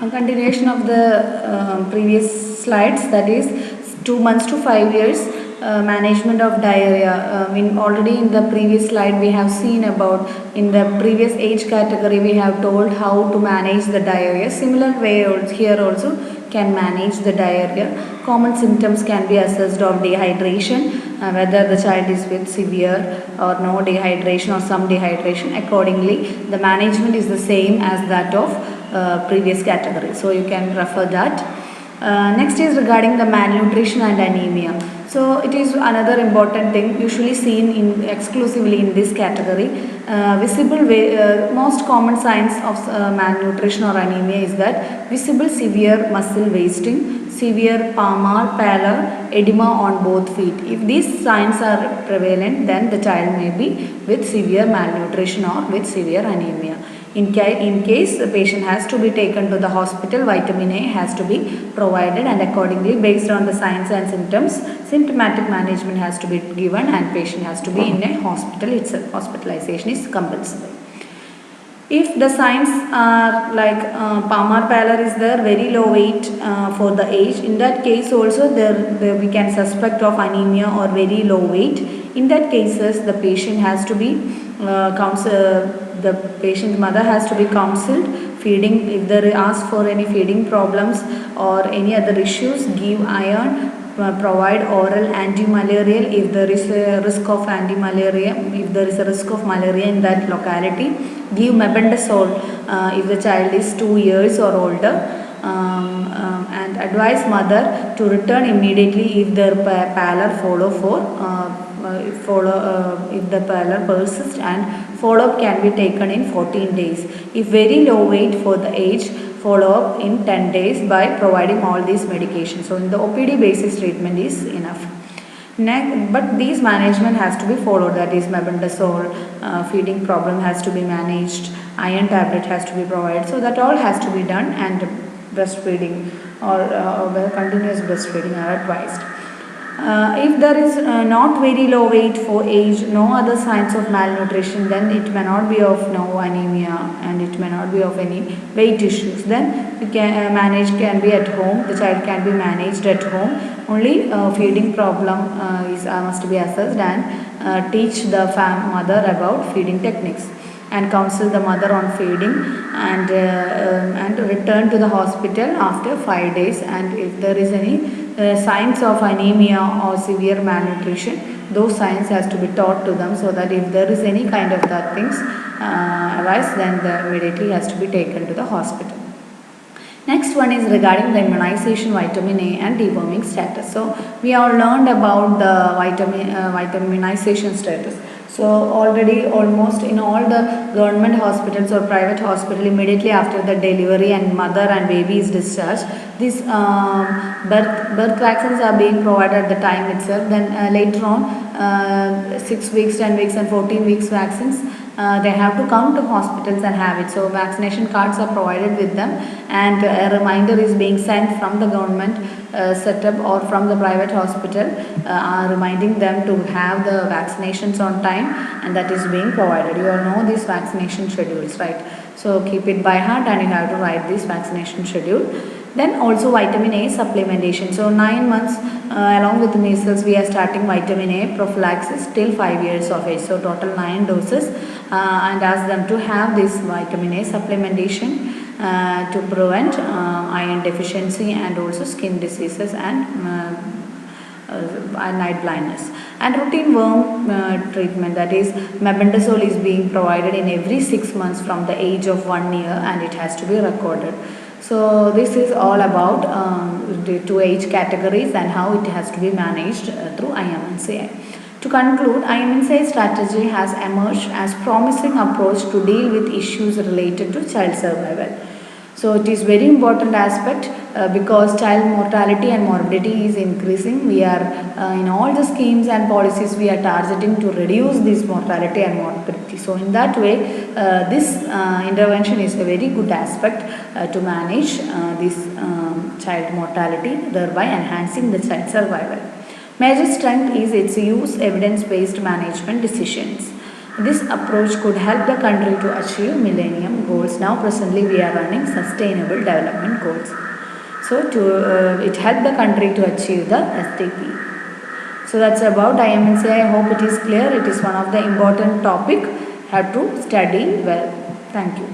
A continuation of the previous slides, that is 2 months to 5 years management of diarrhea. Already in the previous slide we have seen about, in the previous age category we have told how to manage the diarrhea. Similar way here also can manage the diarrhea. Common symptoms can be assessed of dehydration, whether the child is with severe or no dehydration or some dehydration. Accordingly, the management is the same as that of previous category. So you can refer that. Next is regarding the malnutrition and anemia. So it is another important thing usually seen in exclusively in this category. Most common signs of malnutrition or anemia is that visible severe muscle wasting, severe palmar pallor, edema on both feet. If these signs are prevalent, then the child may be with severe malnutrition or with severe anemia. In case the patient has to be taken to the hospital, vitamin A has to be provided, and accordingly based on the signs and symptoms, symptomatic management has to be given and patient has to be in a hospital itself. Hospitalization is compulsory. If the signs are like palmar pallor is there, very low weight for the age, in that case also there we can suspect of anemia or very low weight. In that cases the patient has to be the patient mother has to be counseled. Feeding, if they ask for any feeding problems or any other issues, give iron, provide oral anti-malarial if there is a risk of malaria in that locality. Give mebendazole if the child is 2 years or older, and advise mother to return immediately if their pallor if the pallor persists, and follow-up can be taken in 14 days. If very low weight for the age, follow-up in 10 days by providing all these medications. So in the OPD basis treatment is enough. But these management has to be followed, that is mebendazole, feeding problem has to be managed, iron tablet has to be provided. So that all has to be done, and breastfeeding or continuous breastfeeding are advised. If there is not very low weight for age, no other signs of malnutrition, then it may not be of no anemia and it may not be of any weight issues. Then we can can be at home. The child can be managed at home. Only feeding problem must be assessed, and teach the mother about feeding techniques, and counsel the mother on feeding, and return to the hospital after 5 days. And if there is any signs of anemia or severe malnutrition, those signs has to be taught to them, so that if there is any kind of that things arise, then immediately has to be taken to the hospital. Next one is regarding the immunization, vitamin A and deworming status. So we have learned about the immunization status. So already almost in all the government hospitals or private hospital, immediately after the delivery and mother and baby is discharged, these birth vaccines are being provided at the time itself. Then later on 6 weeks, 10 weeks and 14 weeks vaccines, they have to come to hospitals and have it. So vaccination cards are provided with them, and a reminder is being sent from the government setup or from the private hospital, reminding them to have the vaccinations on time, and that is being provided. You all know these vaccination schedules, right? So keep it by heart, and you have to write this vaccination schedule. Then also vitamin A supplementation. So 9 months along with measles we are starting vitamin A prophylaxis till 5 years of age. So total 9 doses, and ask them to have this vitamin A supplementation to prevent iron deficiency and also skin diseases and night blindness. And routine worm treatment, that is mebendazole is being provided in every 6 months from the age of 1 year, and it has to be recorded. So this is all about the 2 age categories and how it has to be managed through imnci. To conclude, imnci strategy has emerged as promising approach to deal with issues related to child survival. So it is very important aspect because child mortality and morbidity is increasing. We are in all the schemes and policies we are targeting to reduce this mortality and morbidity. So in that way, this intervention is a very good aspect to manage this child mortality, thereby enhancing the child survival. Major strength is its use evidence-based management decisions. This approach could help the country to achieve millennium goals. Now presently we are running sustainable development goals. So it helped the country to achieve the SDP. So that's about imnci. I hope it is clear. It is one of the important topic. Have to study well. Thank you.